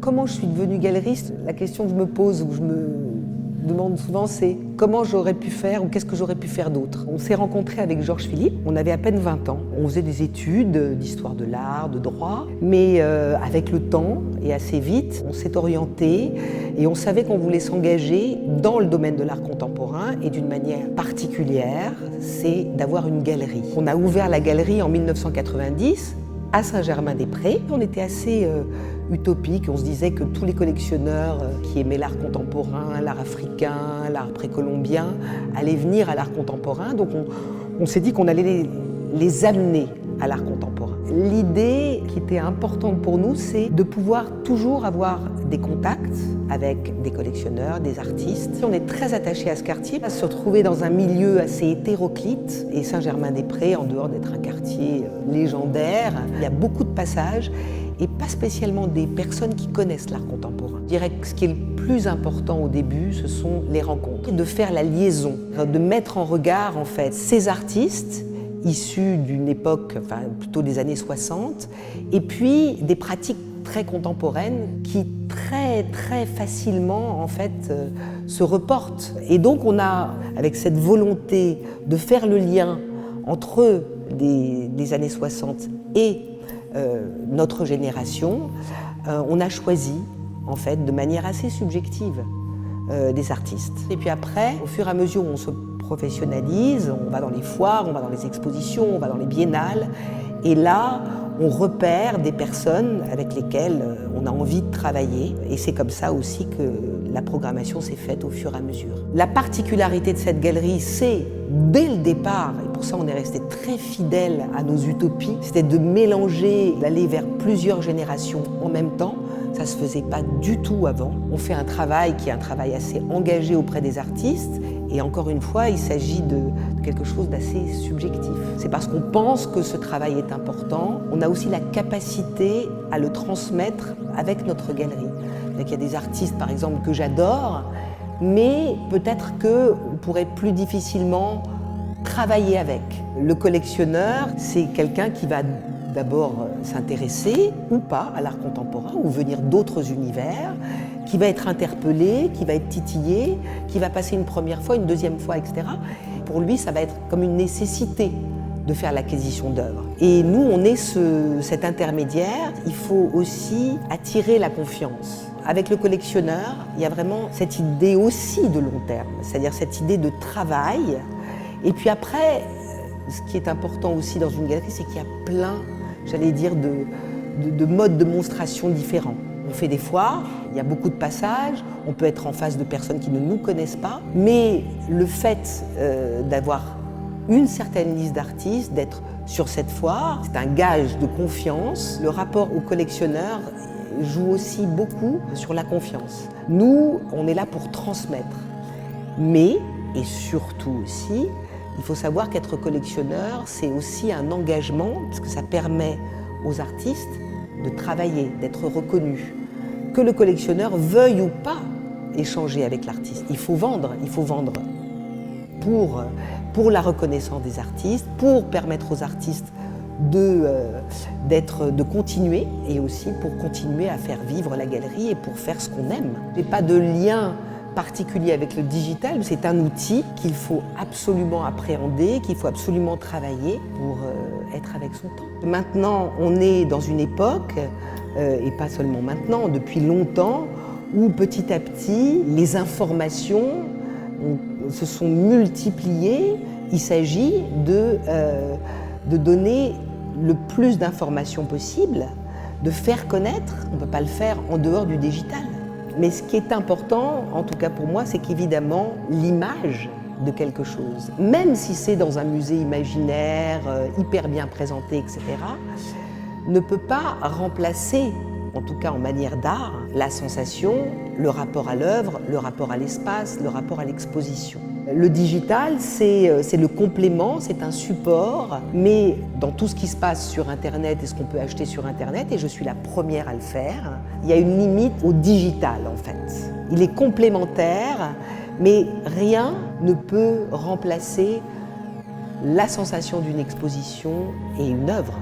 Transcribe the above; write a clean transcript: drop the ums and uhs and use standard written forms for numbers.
Comment je suis devenue galeriste? La question que je me pose, ou je me demande souvent, c'est comment j'aurais pu faire ou qu'est-ce que j'aurais pu faire d'autre. On s'est rencontrés avec Georges Philippe, on avait à peine 20 ans. On faisait des études d'histoire de l'art, de droit, mais avec le temps et assez vite, on s'est orienté et on savait qu'on voulait s'engager dans le domaine de l'art contemporain et d'une manière particulière, c'est d'avoir une galerie. On a ouvert la galerie en 1990 à Saint-Germain-des-Prés. On était assez utopique, on se disait que tous les collectionneurs qui aimaient l'art contemporain, l'art africain, l'art précolombien, allaient venir à l'art contemporain. Donc on s'est dit qu'on allait les amener à l'art contemporain. L'idée qui était importante pour nous, c'est de pouvoir toujours avoir des contacts avec des collectionneurs, des artistes. On est très attaché à ce quartier, à se retrouver dans un milieu assez hétéroclite. Et Saint-Germain-des-Prés, en dehors d'être un quartier légendaire, il y a beaucoup de passages et pas spécialement des personnes qui connaissent l'art contemporain. Je dirais que ce qui est le plus important au début, ce sont les rencontres, de faire la liaison, de mettre en regard en fait ces artistes issus d'une époque, enfin plutôt des années 60, et puis des pratiques très contemporaines qui très facilement en fait se reportent. Et donc on a, avec cette volonté de faire le lien entre des années 60 et notre génération, on a choisi en fait de manière assez subjective des artistes. Et puis après, au fur et à mesure où on se professionnalise, on va dans les foires, on va dans les expositions, on va dans les biennales, et là, on repère des personnes avec lesquelles on a envie de travailler, et c'est comme ça aussi que la programmation s'est faite au fur et à mesure. La particularité de cette galerie, c'est, dès le départ, et pour ça on est resté très fidèle à nos utopies, c'était de mélanger, d'aller vers plusieurs générations en même temps. Ça ne se faisait pas du tout avant. On fait un travail qui est un travail assez engagé auprès des artistes. Et encore une fois, il s'agit de quelque chose d'assez subjectif. C'est parce qu'on pense que ce travail est important. On a aussi la capacité à le transmettre avec notre galerie. Il y a des artistes, par exemple, que j'adore, mais peut-être qu'on pourrait plus difficilement travailler avec. Le collectionneur, c'est quelqu'un qui va d'abord s'intéresser ou pas à l'art contemporain ou venir d'autres univers, qui va être interpellé, qui va être titillé, qui va passer une première fois, une deuxième fois, etc. Pour lui, ça va être comme une nécessité de faire l'acquisition d'œuvres. Et nous, on est cet intermédiaire. Il faut aussi attirer la confiance. Avec le collectionneur, il y a vraiment cette idée aussi de long terme, c'est-à-dire cette idée de travail. Et puis après, ce qui est important aussi dans une galerie, c'est qu'il y a plein, j'allais dire, de modes de monstration différents. On fait des foires, il y a beaucoup de passages, on peut être en face de personnes qui ne nous connaissent pas, mais le fait d'avoir une certaine liste d'artistes, d'être sur cette foire, c'est un gage de confiance. Le rapport au collectionneur joue aussi beaucoup sur la confiance. Nous, on est là pour transmettre, mais, et surtout aussi, il faut savoir qu'être collectionneur, c'est aussi un engagement, parce que ça permet aux artistes de travailler, d'être reconnus. Que le collectionneur veuille ou pas échanger avec l'artiste. Il faut vendre pour la reconnaissance des artistes, pour permettre aux artistes de continuer, et aussi pour continuer à faire vivre la galerie et pour faire ce qu'on aime. Il n'y a pas de lien particulier avec le digital, c'est un outil qu'il faut absolument appréhender, qu'il faut absolument travailler pour être avec son temps. Maintenant, on est dans une époque, et pas seulement maintenant, depuis longtemps, où petit à petit, les informations se sont multipliées. Il s'agit de donner le plus d'informations possible, de faire connaître. On ne peut pas le faire en dehors du digital. Mais ce qui est important, en tout cas pour moi, c'est qu'évidemment, l'image de quelque chose, même si c'est dans un musée imaginaire, hyper bien présenté, etc., ne peut pas remplacer, en tout cas en manière d'art, la sensation, le rapport à l'œuvre, le rapport à l'espace, le rapport à l'exposition. Le digital, c'est le complément, c'est un support, mais dans tout ce qui se passe sur Internet et ce qu'on peut acheter sur Internet, et je suis la première à le faire, il y a une limite au digital en fait. Il est complémentaire, mais rien ne peut remplacer la sensation d'une exposition et une œuvre.